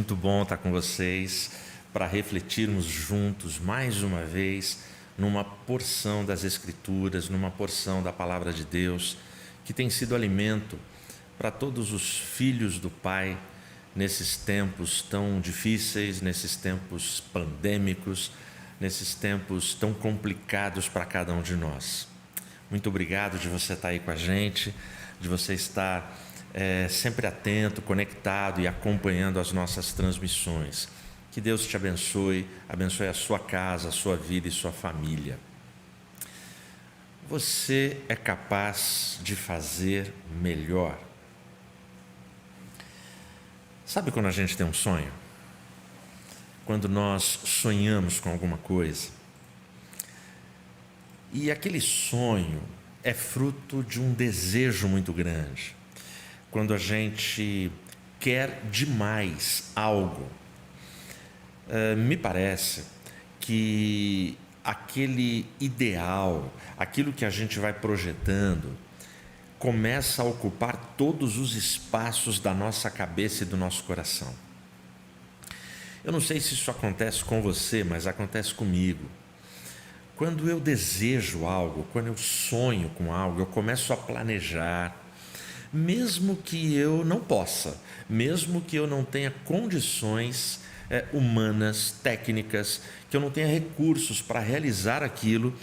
Muito bom estar com vocês para refletirmos juntos mais uma vez numa porção das Escrituras, numa porção da Palavra de Deus, que tem sido alimento para todos os filhos do Pai nesses tempos tão difíceis, nesses tempos pandêmicos, nesses tempos tão complicados para cada um de nós. Muito obrigado de você estar aí com a gente, de você estar sempre atento, conectado e acompanhando as nossas transmissões. Que Deus te abençoe, abençoe a sua casa, a sua vida e sua família. Você é capaz de fazer melhor. Sabe quando a gente tem um sonho? Quando nós sonhamos com alguma coisa e aquele sonho é fruto de um desejo muito grande. Quando a gente quer demais algo, me parece que aquele ideal, aquilo que a gente vai projetando, começa a ocupar todos os espaços da nossa cabeça e do nosso coração. Eu não sei se isso acontece com você, mas acontece comigo. Quando eu desejo algo, quando eu sonho com algo, eu começo a planejar, mesmo que eu não possa, mesmo que eu não tenha condições humanas, técnicas, que eu não tenha recursos para realizar aquilo,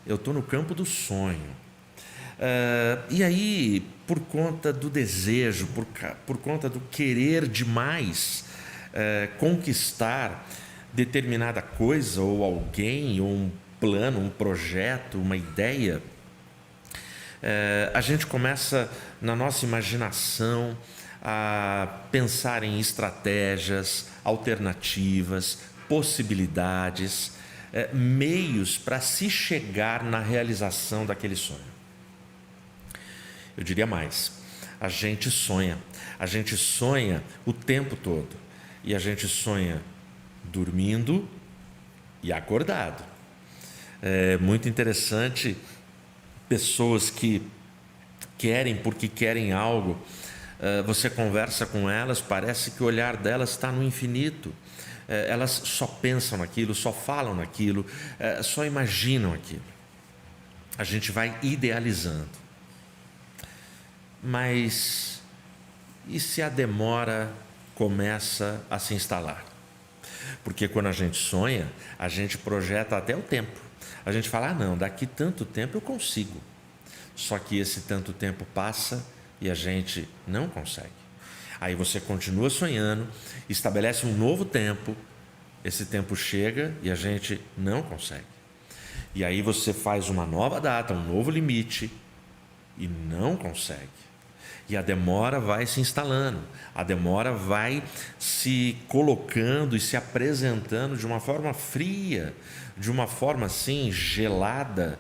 eu estou no campo do sonho. E aí, por conta do desejo, por conta do querer demais conquistar determinada coisa, ou alguém, ou um plano, um projeto, uma ideia, a gente começa, na nossa imaginação, a pensar em estratégias, alternativas, possibilidades, meios para se chegar na realização daquele sonho. Eu diria mais, a gente sonha o tempo todo, e a gente sonha dormindo e acordado. É muito interessante, pessoas que querem porque querem algo, você conversa com elas, parece que o olhar delas está no infinito. Elas só pensam naquilo, só falam naquilo, só imaginam aquilo. A gente vai idealizando. Mas e se a demora começa a se instalar? Porque quando a gente sonha, a gente projeta até o tempo. A gente fala, não, daqui tanto tempo eu consigo. Só que esse tanto tempo passa e a gente não consegue. Aí você continua sonhando, estabelece um novo tempo, esse tempo chega e a gente não consegue. E aí você faz uma nova data, um novo limite e não consegue. E a demora vai se instalando, a demora vai se colocando e se apresentando de uma forma fria, de uma forma assim gelada,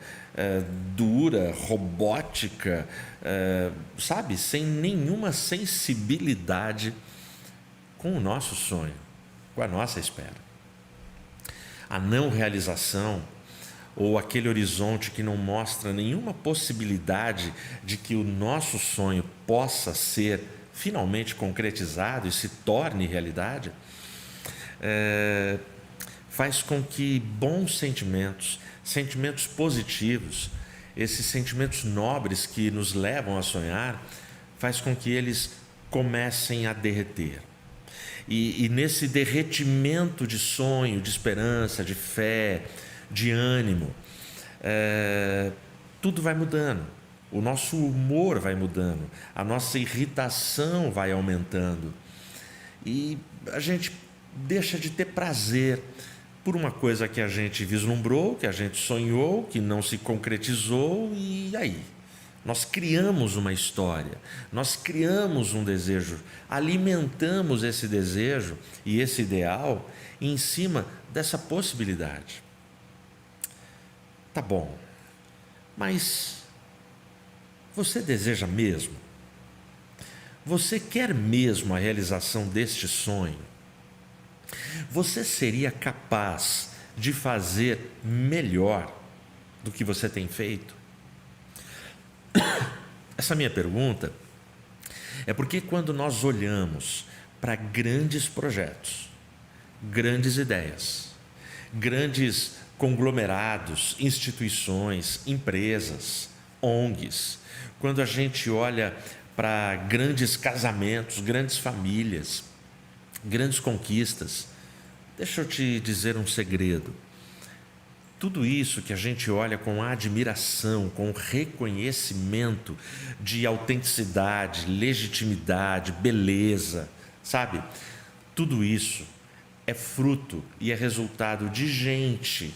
dura, robótica, sabe, sem nenhuma sensibilidade com o nosso sonho, com a nossa espera. A não realização, ou aquele horizonte que não mostra nenhuma possibilidade de que o nosso sonho possa ser finalmente concretizado e se torne realidade, faz com que bons sentimentos, sentimentos positivos, esses sentimentos nobres que nos levam a sonhar, faz com que eles comecem a derreter. E nesse derretimento de sonho, de esperança, de fé, de ânimo, tudo vai mudando, o nosso humor vai mudando, a nossa irritação vai aumentando e a gente deixa de ter prazer por uma coisa que a gente vislumbrou, que a gente sonhou, que não se concretizou. E aí? Nós criamos uma história, nós criamos um desejo, alimentamos esse desejo e esse ideal em cima dessa possibilidade. Tá bom, mas você deseja mesmo? Você quer mesmo a realização deste sonho? Você seria capaz de fazer melhor do que você tem feito? Essa minha pergunta é porque quando nós olhamos para grandes projetos, grandes ideias, grandes conglomerados, instituições, empresas, ONGs. Quando a gente olha para grandes casamentos, grandes famílias, grandes conquistas, deixa eu te dizer um segredo. Tudo isso que a gente olha com admiração, com reconhecimento de autenticidade, legitimidade, beleza, sabe? Tudo isso é fruto e é resultado de gente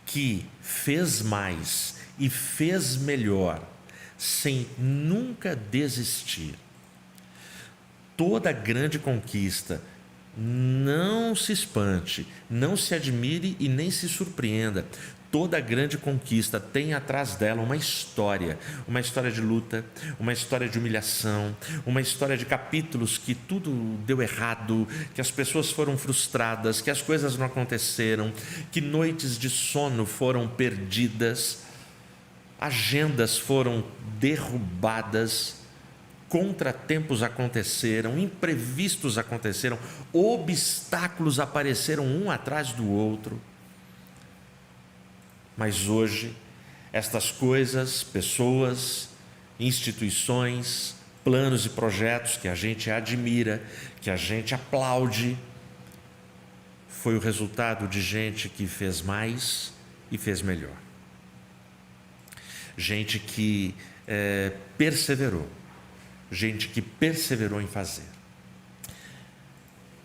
que fez mais e fez melhor, sem nunca desistir. Toda grande conquista, não se espante, não se admire e nem se surpreenda. Toda grande conquista tem atrás dela uma história de luta, uma história de humilhação, uma história de capítulos que tudo deu errado, que as pessoas foram frustradas, que as coisas não aconteceram, que noites de sono foram perdidas, agendas foram derrubadas, contratempos aconteceram, imprevistos aconteceram, obstáculos apareceram um atrás do outro. Mas hoje, estas coisas, pessoas, instituições, planos e projetos que a gente admira, que a gente aplaude, foi o resultado de gente que fez mais e fez melhor. Gente que perseverou. Gente que perseverou em fazer.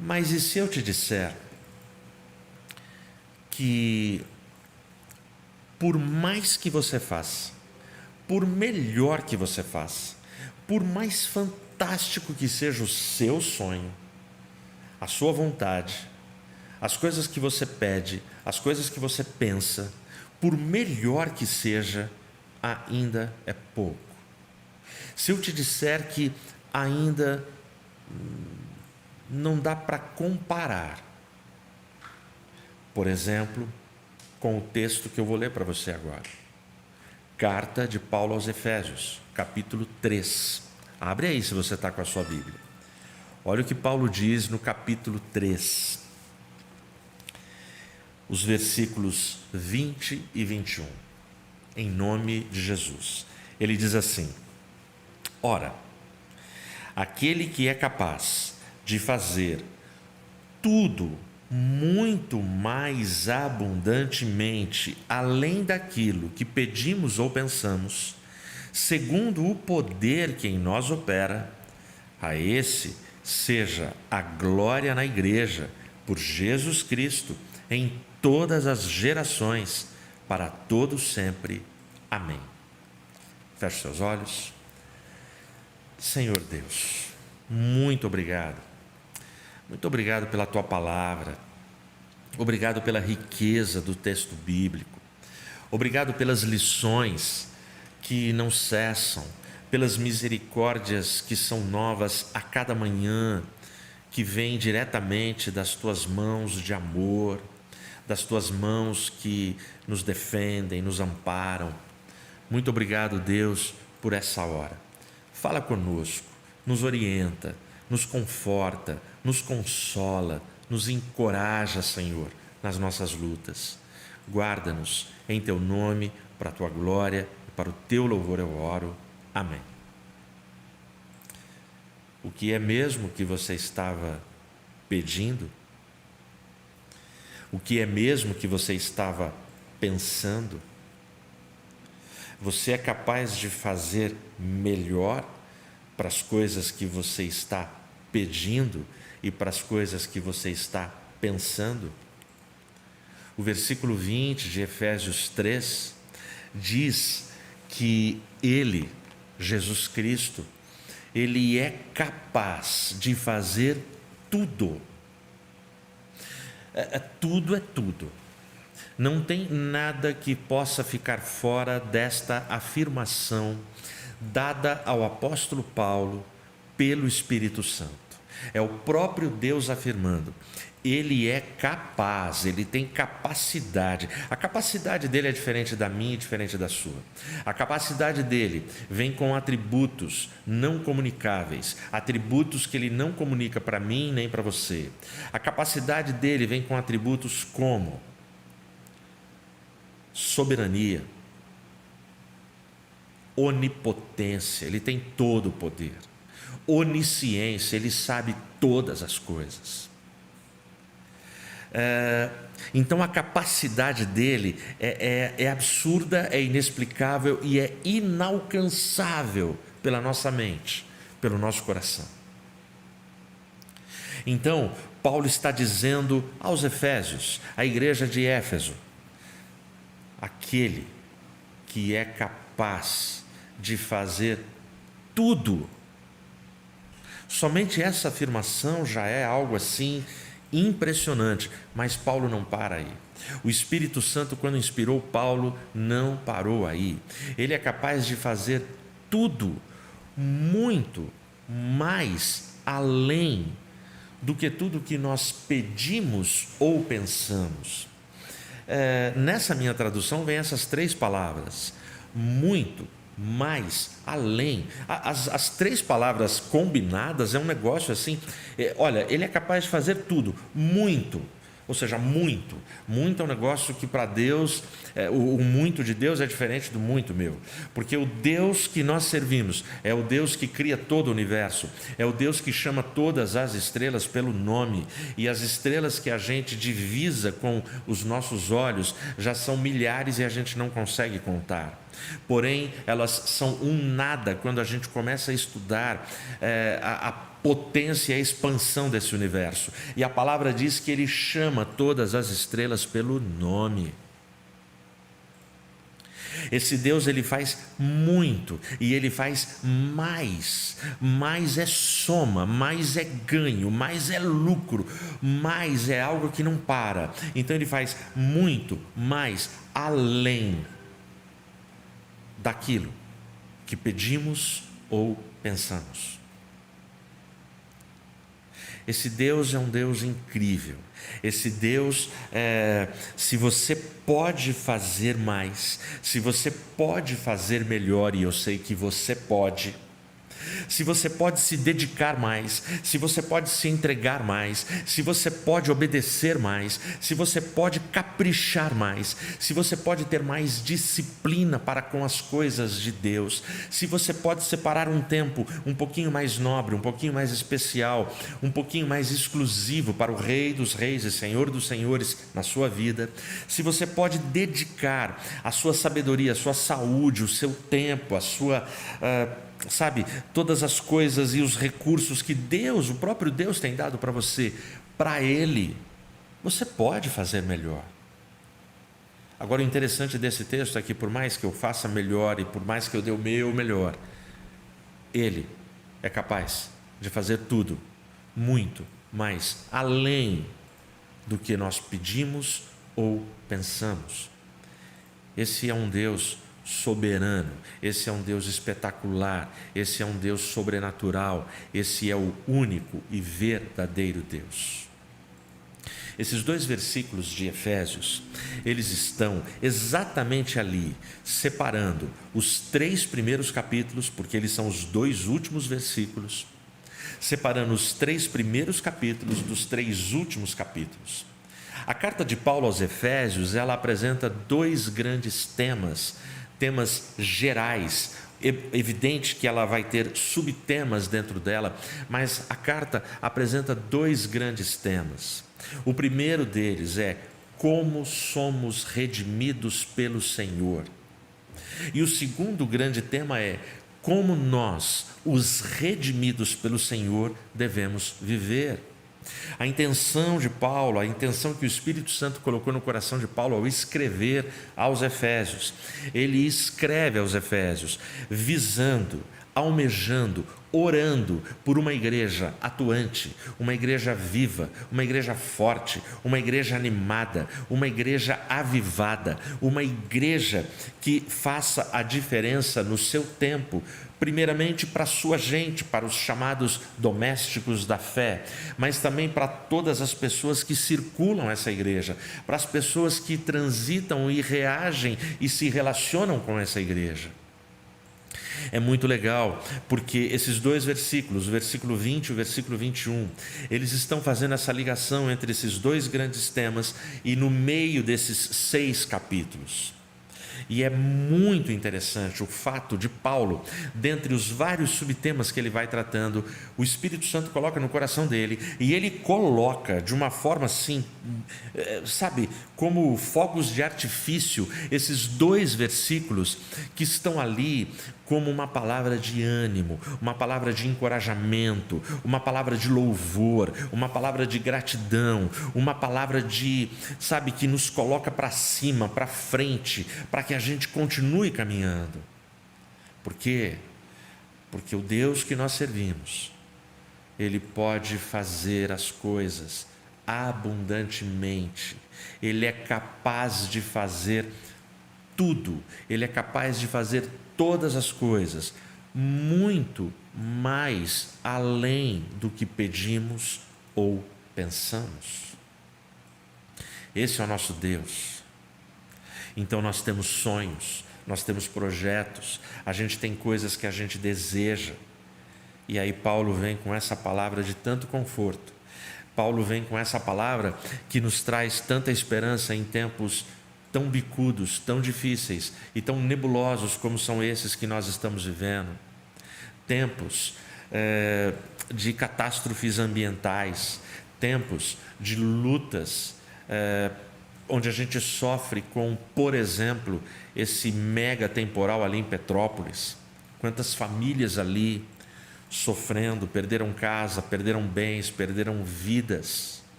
Mas e se eu te disser que por mais que você faça, por melhor que você faça, por mais fantástico que seja o seu sonho, a sua vontade, as coisas que você pede, as coisas que você pensa, por melhor que seja, ainda é pouco. Se eu te disser que ainda não dá para comparar, por exemplo, com o texto que eu vou ler para você agora. Carta de Paulo aos Efésios, capítulo 3. Abre aí se você está com a sua Bíblia. Olha o que Paulo diz no capítulo 3. Os versículos 20 e 21. Em nome de Jesus. Ele diz assim: Ora, aquele que é capaz de fazer tudo muito mais abundantemente, além daquilo que pedimos ou pensamos, segundo o poder que em nós opera, a esse seja a glória na igreja, por Jesus Cristo, em todas as gerações, para todos sempre. Amém. Feche seus olhos. Senhor Deus, muito obrigado. Muito obrigado pela Tua palavra. Obrigado pela riqueza do texto bíblico. Obrigado pelas lições que não cessam, pelas misericórdias que são novas a cada manhã, que vêm diretamente das Tuas mãos de amor, das Tuas mãos que nos defendem, nos amparam. Muito obrigado, Deus, por essa hora. Fala conosco, nos orienta, nos conforta, nos consola, nos encoraja, Senhor, nas nossas lutas. Guarda-nos em Teu nome, para a Tua glória e para o Teu louvor eu oro. Amém. O que é mesmo que você estava pedindo? O que é mesmo que você estava pensando? Você é capaz de fazer melhor para as coisas que você está pedindo e para as coisas que você está pensando? O versículo 20 de Efésios 3 diz que Ele, Jesus Cristo, Ele é capaz de fazer tudo. Tudo é tudo. Não tem nada que possa ficar fora desta afirmação dada ao apóstolo Paulo pelo Espírito Santo. É o próprio Deus afirmando. Ele é capaz, ele tem capacidade. A capacidade dele é diferente da minha e diferente da sua. A capacidade dele vem com atributos não comunicáveis, atributos que ele não comunica para mim nem para você. A capacidade dele vem com atributos como soberania, onipotência, ele tem todo o poder. Onisciência, ele sabe todas as coisas. Então a capacidade dele é absurda, é inexplicável e é inalcançável pela nossa mente, pelo nosso coração. Então, Paulo está dizendo aos Efésios, à igreja de Éfeso, aquele que é capaz de fazer tudo. Somente essa afirmação já é algo assim impressionante, mas Paulo não para aí. O Espírito Santo, quando inspirou Paulo, não parou aí. Ele é capaz de fazer tudo, muito mais além do que tudo que nós pedimos ou pensamos. Nessa minha tradução vem essas 3 palavras: muito, mais, além. As 3 palavras combinadas é um negócio assim. Olha, ele é capaz de fazer tudo, muito, ou seja, muito. Muito é um negócio que para Deus, o muito de Deus é diferente do muito meu, porque o Deus que nós servimos é o Deus que cria todo o universo, é o Deus que chama todas as estrelas pelo nome, e as estrelas que a gente divisa com os nossos olhos já são milhares e a gente não consegue contar. Porém, elas são um nada quando a gente começa a estudar a potência e a expansão desse universo. E a palavra diz que ele chama todas as estrelas pelo nome. Esse Deus, ele faz muito e ele faz mais. Mais é soma, mais é ganho, mais é lucro, mais é algo que não para. Então ele faz muito mais além daquilo que pedimos ou pensamos. Esse Deus é um Deus incrível. Esse Deus, se você pode fazer mais, se você pode fazer melhor, e eu sei que você pode, se você pode se dedicar mais, se você pode se entregar mais, se você pode obedecer mais, se você pode caprichar mais, se você pode ter mais disciplina para com as coisas de Deus, se você pode separar um tempo um pouquinho mais nobre, um pouquinho mais especial, um pouquinho mais exclusivo para o Rei dos Reis e Senhor dos Senhores na sua vida, se você pode dedicar a sua sabedoria, a sua saúde, o seu tempo, a sua... todas as coisas e os recursos que Deus, o próprio Deus tem dado para você, para Ele, você pode fazer melhor. Agora, o interessante desse texto é que por mais que eu faça melhor e por mais que eu dê o meu melhor, Ele é capaz de fazer tudo, muito mais, além do que nós pedimos ou pensamos. Esse é um Deus soberano, esse é um Deus espetacular, esse é um Deus sobrenatural, esse é o único e verdadeiro Deus. Esses 2 versículos de Efésios, eles estão exatamente ali, separando os 3 primeiros capítulos, porque eles são os 2 últimos versículos, separando os 3 primeiros capítulos dos 3 últimos capítulos. A carta de Paulo aos Efésios, ela apresenta 2 grandes temas gerais. Evidente que ela vai ter subtemas dentro dela, mas a carta apresenta 2 grandes temas. O primeiro deles é como somos redimidos pelo Senhor. E o segundo grande tema é como nós, os redimidos pelo Senhor, devemos viver. A intenção de Paulo, a intenção que o Espírito Santo colocou no coração de Paulo ao escrever aos Efésios, ele escreve aos Efésios visando, almejando, orando por uma igreja atuante, uma igreja viva, uma igreja forte, uma igreja animada, uma igreja avivada, uma igreja que faça a diferença no seu tempo, primeiramente para a sua gente, para os chamados domésticos da fé, mas também para todas as pessoas que circulam essa igreja, para as pessoas que transitam e reagem e se relacionam com essa igreja. É muito legal, porque esses dois versículos, o versículo 20 e o versículo 21, eles estão fazendo essa ligação entre esses dois grandes temas e no meio desses 6 capítulos. E é muito interessante o fato de Paulo, dentre os vários subtemas que ele vai tratando, o Espírito Santo coloca no coração dele, e ele coloca de uma forma assim, sabe, como fogos de artifício, esses 2 versículos que estão ali como uma palavra de ânimo, uma palavra de encorajamento, uma palavra de louvor, uma palavra de gratidão, uma palavra de, sabe, que nos coloca para cima, para frente, para que a gente continue caminhando. Por quê? Porque o Deus que nós servimos, Ele pode fazer as coisas abundantemente, Ele é capaz de fazer tudo, Ele é capaz de fazer todas as coisas, muito mais além do que pedimos ou pensamos. Esse é o nosso Deus. Então nós temos sonhos, nós temos projetos, a gente tem coisas que a gente deseja. E aí Paulo vem com essa palavra de tanto conforto. Paulo vem com essa palavra que nos traz tanta esperança em tempos tão bicudos, tão difíceis e tão nebulosos como são esses que nós estamos vivendo. Tempos de catástrofes ambientais, tempos de lutas, onde a gente sofre com, por exemplo, esse mega temporal ali em Petrópolis. Quantas famílias ali sofrendo, perderam casa, perderam bens, perderam vidas.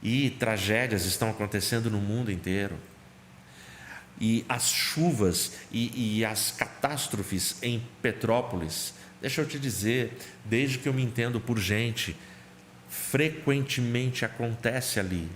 E tragédias estão acontecendo no mundo inteiro. E as chuvas e as catástrofes em Petrópolis, deixa eu te dizer, desde que eu me entendo por gente, frequentemente acontece ali.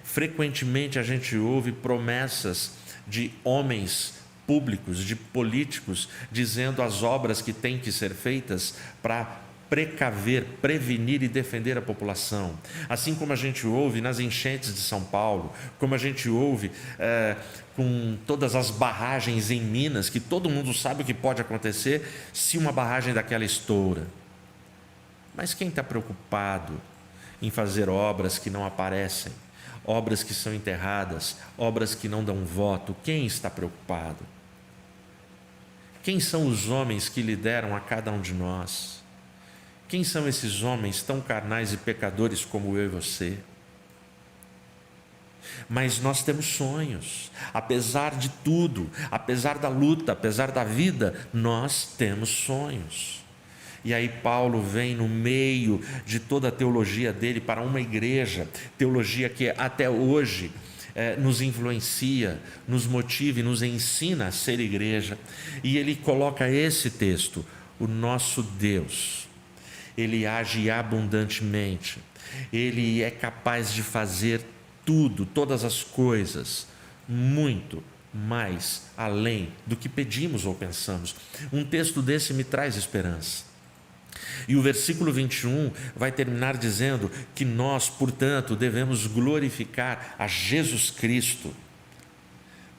Frequentemente a gente ouve promessas de homens públicos, de políticos, dizendo as obras que têm que ser feitas para precaver, prevenir e defender a população. Assim como a gente ouve nas enchentes de São Paulo, como a gente ouve com todas as barragens em Minas, que todo mundo sabe o que pode acontecer se uma barragem daquela estoura. Mas quem está preocupado em fazer obras que não aparecem, obras que são enterradas, obras que não dão voto? Quem está preocupado? Quem são os homens que lideram a cada um de nós? Quem são esses homens tão carnais e pecadores como eu e você? Mas nós temos sonhos, apesar de tudo, apesar da luta, apesar da vida, nós temos sonhos. E aí Paulo vem no meio de toda a teologia dele para uma igreja, teologia que até hoje nos influencia, nos motiva e nos ensina a ser igreja. E ele coloca esse texto: o nosso Deus, Ele age abundantemente, Ele é capaz de fazer tudo, todas as coisas, muito mais além do que pedimos ou pensamos. Um texto desse me traz esperança. E o versículo 21 vai terminar dizendo que nós, portanto, devemos glorificar a Jesus Cristo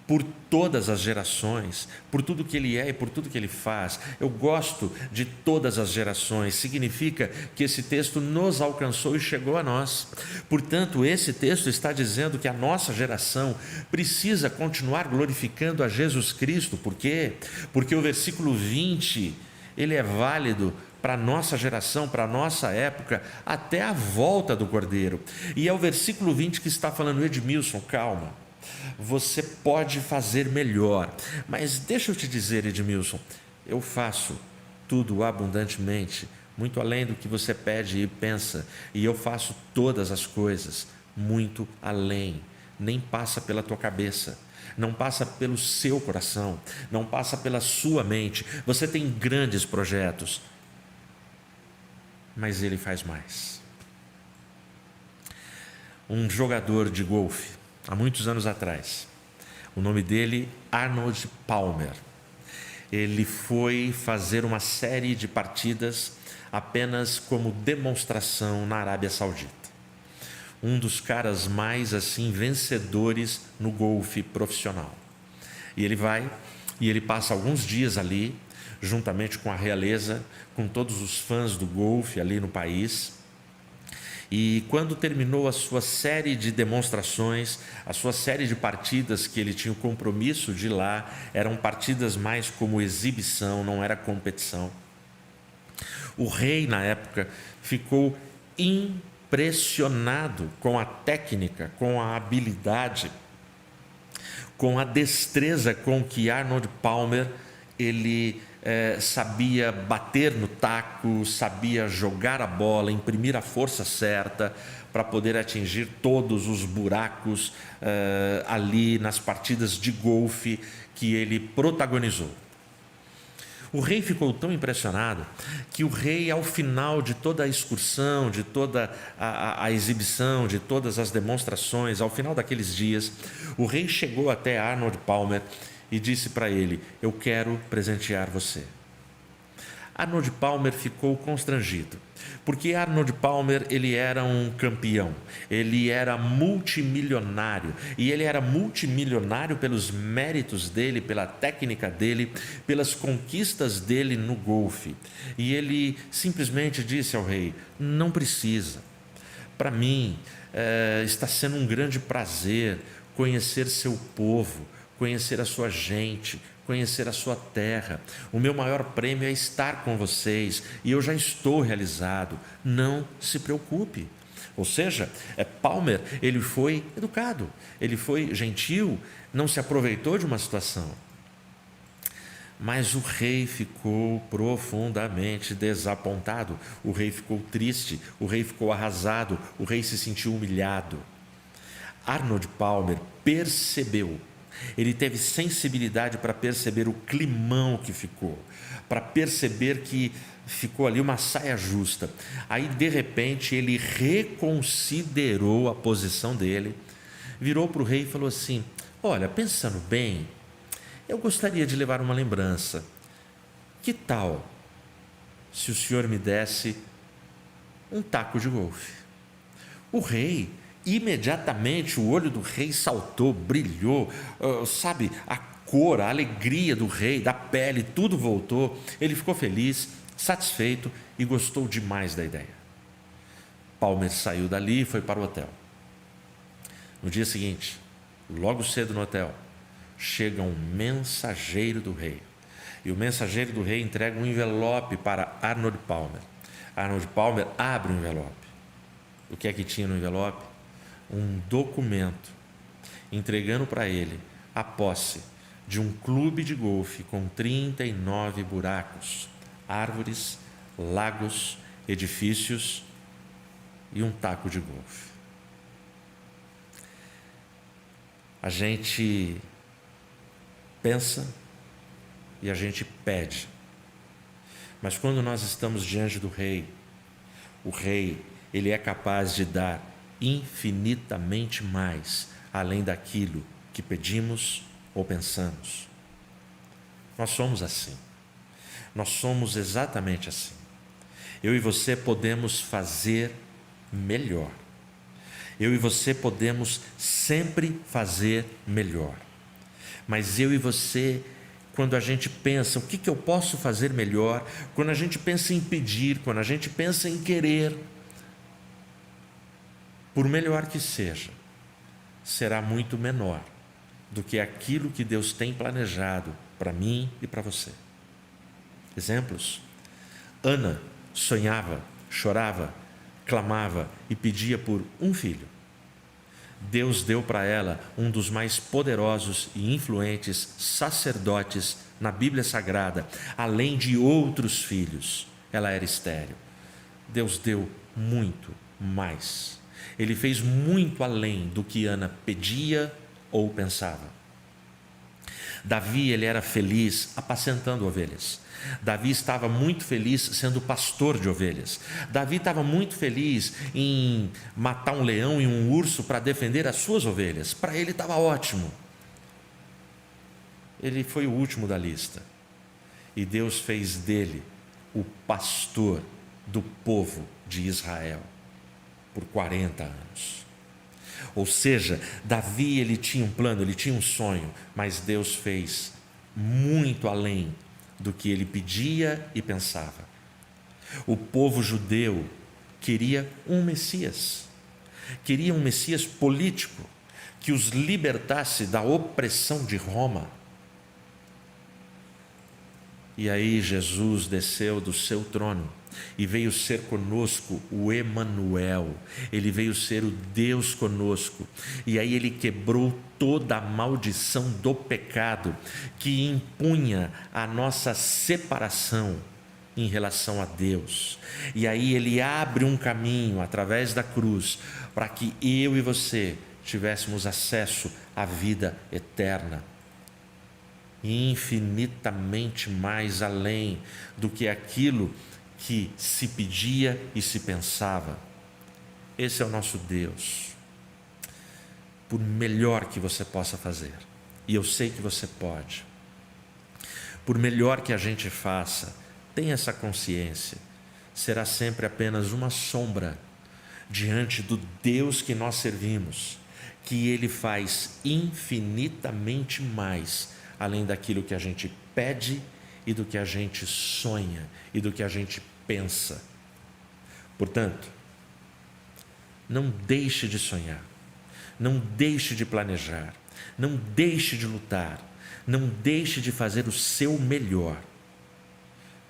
por todas as gerações, por tudo que Ele é e por tudo que Ele faz. Eu gosto de todas as gerações, significa que esse texto nos alcançou e chegou a nós. Portanto, esse texto está dizendo que a nossa geração precisa continuar glorificando a Jesus Cristo. Por quê? Porque o versículo 20, ele é válido para a nossa geração, para a nossa época, até a volta do Cordeiro. E é o versículo 20 que está falando: Edmilson, calma, você pode fazer melhor. Mas deixa eu te dizer, Edmilson, eu faço tudo abundantemente, muito além do que você pede e pensa, e eu faço todas as coisas muito além. Nem passa pela tua cabeça, não passa pelo seu coração, não passa pela sua mente. Você tem grandes projetos, mas Ele faz mais. Um jogador de golfe, há muitos anos atrás, o nome dele, Arnold Palmer, ele foi fazer uma série de partidas apenas como demonstração na Arábia Saudita. Um dos caras mais assim vencedores no golfe profissional. E ele vai e ele passa alguns dias ali, juntamente com a realeza, com todos os fãs do golfe ali no país. E quando terminou a sua série de demonstrações, a sua série de partidas que ele tinha o compromisso de ir lá, eram partidas mais como exibição, não era competição. O rei, na época, ficou impressionado com a técnica, com a habilidade, com a destreza com que Arnold Palmer, ele sabia bater no taco, sabia jogar a bola, imprimir a força certa para poder atingir todos os buracos ali nas partidas de golfe que ele protagonizou. O rei ficou tão impressionado que o rei, ao final de toda a excursão, de toda a exibição, de todas as demonstrações, ao final daqueles dias, o rei chegou até Arnold Palmer e disse para ele: eu quero presentear você. Arnold Palmer ficou constrangido, porque Arnold Palmer, ele era um campeão, ele era multimilionário, e ele era multimilionário pelos méritos dele, pela técnica dele, pelas conquistas dele no golfe. E ele simplesmente disse ao rei: não precisa. Para mim, está sendo um grande prazer conhecer seu povo, conhecer a sua gente, conhecer a sua terra. O meu maior prêmio é estar com vocês e eu já estou realizado. Não se preocupe. Ou seja, Palmer, ele foi educado, ele foi gentil, não se aproveitou de uma situação. Mas o rei ficou profundamente desapontado, o rei ficou triste, o rei ficou arrasado, o rei se sentiu humilhado. Arnold Palmer percebeu, ele teve sensibilidade para perceber o climão que ficou, para perceber que ficou ali uma saia justa. Aí, de repente, ele reconsiderou a posição dele, virou para o rei e falou assim: olha, pensando bem, eu gostaria de levar uma lembrança. Que tal se o senhor me desse um taco de golfe? O rei, imediatamente, o olho do rei saltou, brilhou, sabe, a cor, a alegria do rei, da pele, tudo voltou. Ele ficou feliz, satisfeito e gostou demais da ideia. Palmer saiu dali e foi para o hotel. No dia seguinte, logo cedo no hotel, chega um mensageiro do rei. E o mensageiro do rei entrega um envelope para Arnold Palmer. Arnold Palmer abre o envelope. O que é que tinha no envelope? Um documento entregando para ele a posse de um clube de golfe com 39 buracos, árvores, lagos, edifícios e um taco de golfe. A gente pensa e a gente pede, mas quando nós estamos diante do rei, o rei, ele é capaz de dar infinitamente mais, além daquilo que pedimos ou pensamos. Nós somos assim, nós somos exatamente assim. Eu e você podemos fazer melhor, eu e você podemos sempre fazer melhor, mas eu e você, quando a gente pensa, o que eu posso fazer melhor, quando a gente pensa em pedir, quando a gente pensa em querer, por melhor que seja, será muito menor do que aquilo que Deus tem planejado para mim e para você. Exemplos: Ana sonhava, chorava, clamava e pedia por um filho. Deus deu para ela um dos mais poderosos e influentes sacerdotes na Bíblia Sagrada, além de outros filhos. Ela era estéril. Deus deu muito mais. Ele fez muito além do que Ana pedia ou pensava. Davi, ele era feliz apacentando ovelhas. Davi estava muito feliz sendo pastor de ovelhas. Davi estava muito feliz em matar um leão e um urso para defender as suas ovelhas. Para ele estava ótimo. Ele foi o último da lista. e Deus fez dele o pastor do povo de Israel por 40 anos. Ou seja, Davi, ele tinha um plano, ele tinha um sonho, mas Deus fez muito além do que ele pedia e pensava. O povo judeu queria um Messias político, que os libertasse da opressão de Roma. E aí Jesus desceu do seu trono e veio ser conosco o Emanuel. Ele veio ser o Deus conosco. E aí ele quebrou toda a maldição do pecado que impunha a nossa separação em relação a Deus. E aí ele abre um caminho através da cruz para que eu e você tivéssemos acesso à vida eterna, infinitamente mais além do que aquilo que se pedia e se pensava. Esse é o nosso Deus. Por melhor que você possa fazer, e eu sei que você pode, por melhor que a gente faça, tenha essa consciência, será sempre apenas uma sombra diante do Deus que nós servimos, que Ele faz infinitamente mais além daquilo que a gente pede e do que a gente sonha e do que a gente pensa. Portanto, não deixe de sonhar, não deixe de planejar, não deixe de lutar, não deixe de fazer o seu melhor,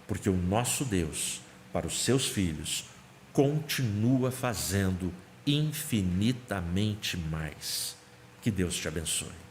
porque o nosso Deus, para os seus filhos, continua fazendo infinitamente mais. Que Deus te abençoe.